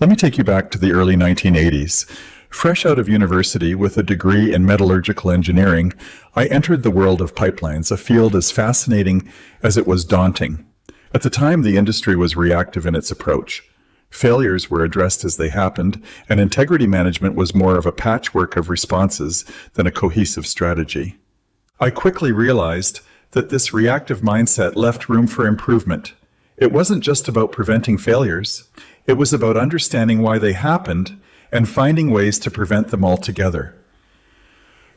Let me take you back to the early 1980s. Fresh out of university with a degree in metallurgical engineering, I entered the world of pipelines, a field as fascinating as it was daunting. At the time, the industry was reactive in its approach. Failures were addressed as they happened, and integrity management was more of a patchwork of responses than a cohesive strategy. I quickly realized that this reactive mindset left room for improvement. It wasn't just about preventing failures. It was about understanding why they happened and finding ways to prevent them altogether.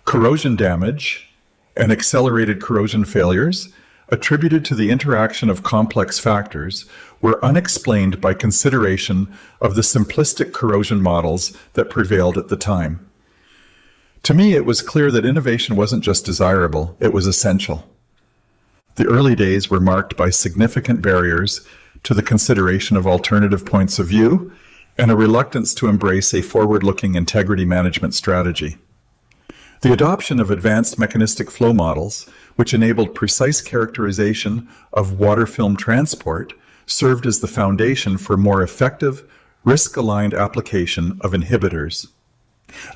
Corrosion damage and accelerated corrosion failures, attributed to the interaction of complex factors, were unexplained by consideration of the simplistic corrosion models that prevailed at the time. To me, it was clear that innovation wasn't just desirable, it was essential. The early days were marked by significant barriers to the consideration of alternative points of view and a reluctance to embrace a forward-looking integrity management strategy. The adoption of advanced mechanistic flow models, which enabled precise characterization of water film transport, served as the foundation for more effective, risk-aligned application of inhibitors.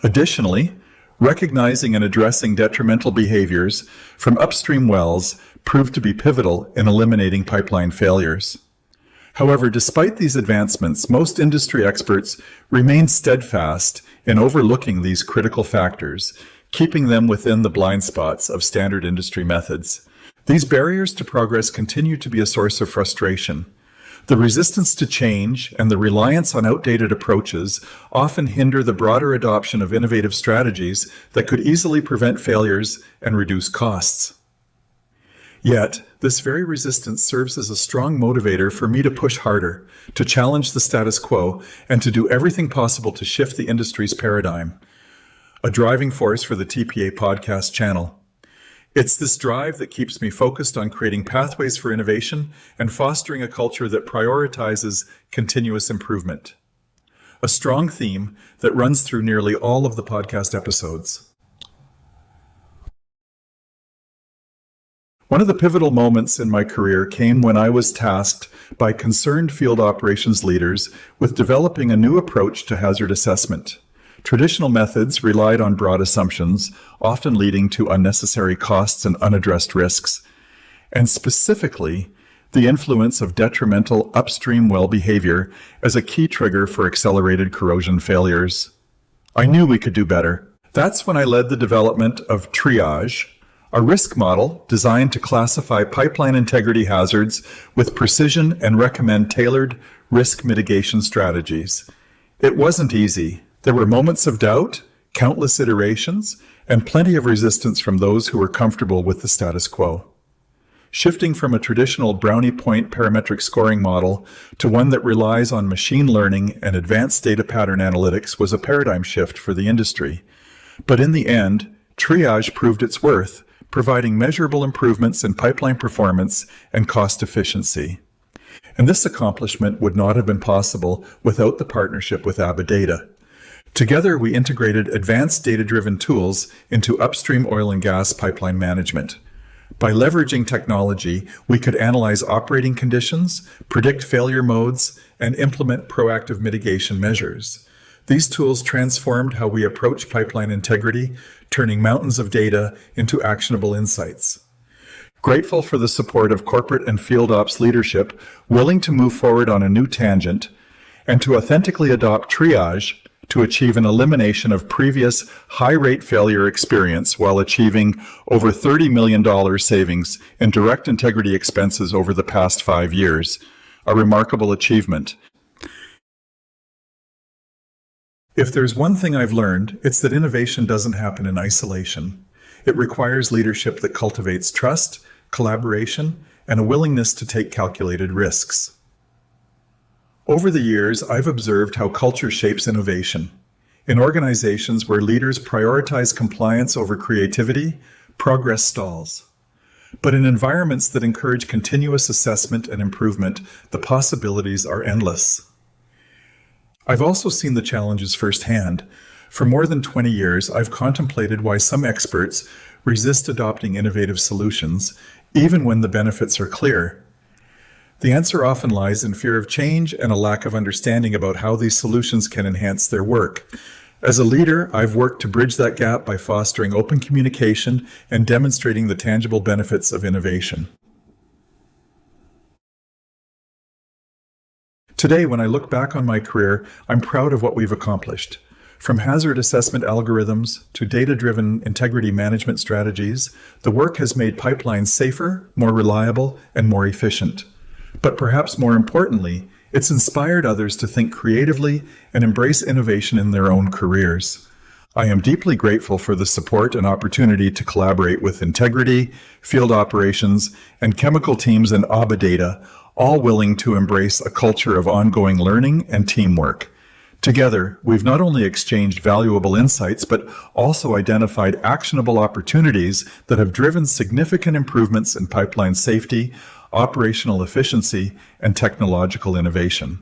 Additionally, recognizing and addressing detrimental behaviors from upstream wells proved to be pivotal in eliminating pipeline failures. However, despite these advancements, most industry experts remain steadfast in overlooking these critical factors, keeping them within the blind spots of standard industry methods. These barriers to progress continue to be a source of frustration. The resistance to change and the reliance on outdated approaches often hinder the broader adoption of innovative strategies that could easily prevent failures and reduce costs. Yet, this very resistance serves as a strong motivator for me to push harder, to challenge the status quo, and to do everything possible to shift the industry's paradigm. A driving force for the TPA podcast channel. It's this drive that keeps me focused on creating pathways for innovation and fostering a culture that prioritizes continuous improvement. A strong theme that runs through nearly all of the podcast episodes. One of the pivotal moments in my career came when I was tasked by concerned field operations leaders with developing a new approach to hazard assessment. Traditional methods relied on broad assumptions, often leading to unnecessary costs and unaddressed risks, and specifically, the influence of detrimental upstream well behavior as a key trigger for accelerated corrosion failures. I knew we could do better. That's when I led the development of TRIAGE, a risk model designed to classify pipeline integrity hazards with precision and recommend tailored risk mitigation strategies. It wasn't easy. There were moments of doubt, countless iterations, and plenty of resistance from those who were comfortable with the status quo. Shifting from a traditional brownie point parametric scoring model to one that relies on machine learning and advanced data pattern analytics was a paradigm shift for the industry. But in the end, TRIAGE proved its worth, providing measurable improvements in pipeline performance and cost efficiency. And this accomplishment would not have been possible without the partnership with Abba data. Together, we integrated advanced data-driven tools into upstream oil and gas pipeline management. By leveraging technology, we could analyze operating conditions, predict failure modes, and implement proactive mitigation measures. These tools transformed how we approach pipeline integrity, turning mountains of data into actionable insights. Grateful for the support of corporate and field ops leadership, willing to move forward on a new tangent, and to authentically adopt TRIAGE to achieve an elimination of previous high-rate failure experience while achieving over $30 million savings in direct integrity expenses over the past 5 years. A remarkable achievement. If there's one thing I've learned, it's that innovation doesn't happen in isolation. It requires leadership that cultivates trust, collaboration, and a willingness to take calculated risks. Over the years, I've observed how culture shapes innovation. In organizations where leaders prioritize compliance over creativity, progress stalls. But in environments that encourage continuous assessment and improvement, the possibilities are endless. I've also seen the challenges firsthand. For more than 20 years, I've contemplated why some experts resist adopting innovative solutions, even when the benefits are clear. The answer often lies in fear of change and a lack of understanding about how these solutions can enhance their work. As a leader, I've worked to bridge that gap by fostering open communication and demonstrating the tangible benefits of innovation. Today, when I look back on my career, I'm proud of what we've accomplished. From hazard assessment algorithms to data-driven integrity management strategies, the work has made pipelines safer, more reliable, and more efficient. But perhaps more importantly, it's inspired others to think creatively and embrace innovation in their own careers. I am deeply grateful for the support and opportunity to collaborate with integrity, field operations, and chemical teams in Abba data, all willing to embrace a culture of ongoing learning and teamwork. Together, we've not only exchanged valuable insights, but also identified actionable opportunities that have driven significant improvements in pipeline safety, operational efficiency, and technological innovation.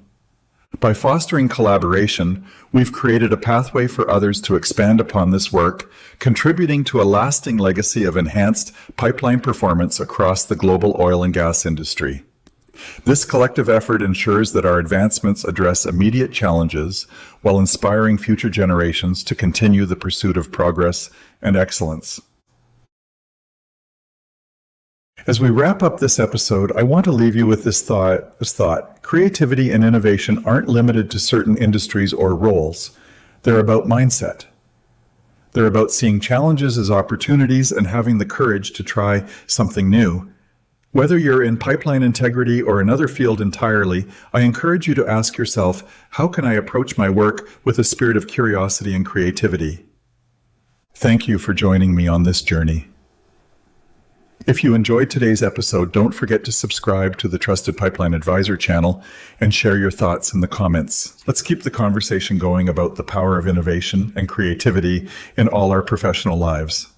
By fostering collaboration, we've created a pathway for others to expand upon this work, contributing to a lasting legacy of enhanced pipeline performance across the global oil and gas industry. This collective effort ensures that our advancements address immediate challenges while inspiring future generations to continue the pursuit of progress and excellence. As we wrap up this episode, I want to leave you with this thought. Creativity and innovation aren't limited to certain industries or roles. They're about mindset. They're about seeing challenges as opportunities and having the courage to try something new. Whether you're in pipeline integrity or another field entirely, I encourage you to ask yourself, how can I approach my work with a spirit of curiosity and creativity? Thank you for joining me on this journey. If you enjoyed today's episode, don't forget to subscribe to the Trusted Pipeline Advisor channel and share your thoughts in the comments. Let's keep the conversation going about the power of innovation and creativity in all our professional lives.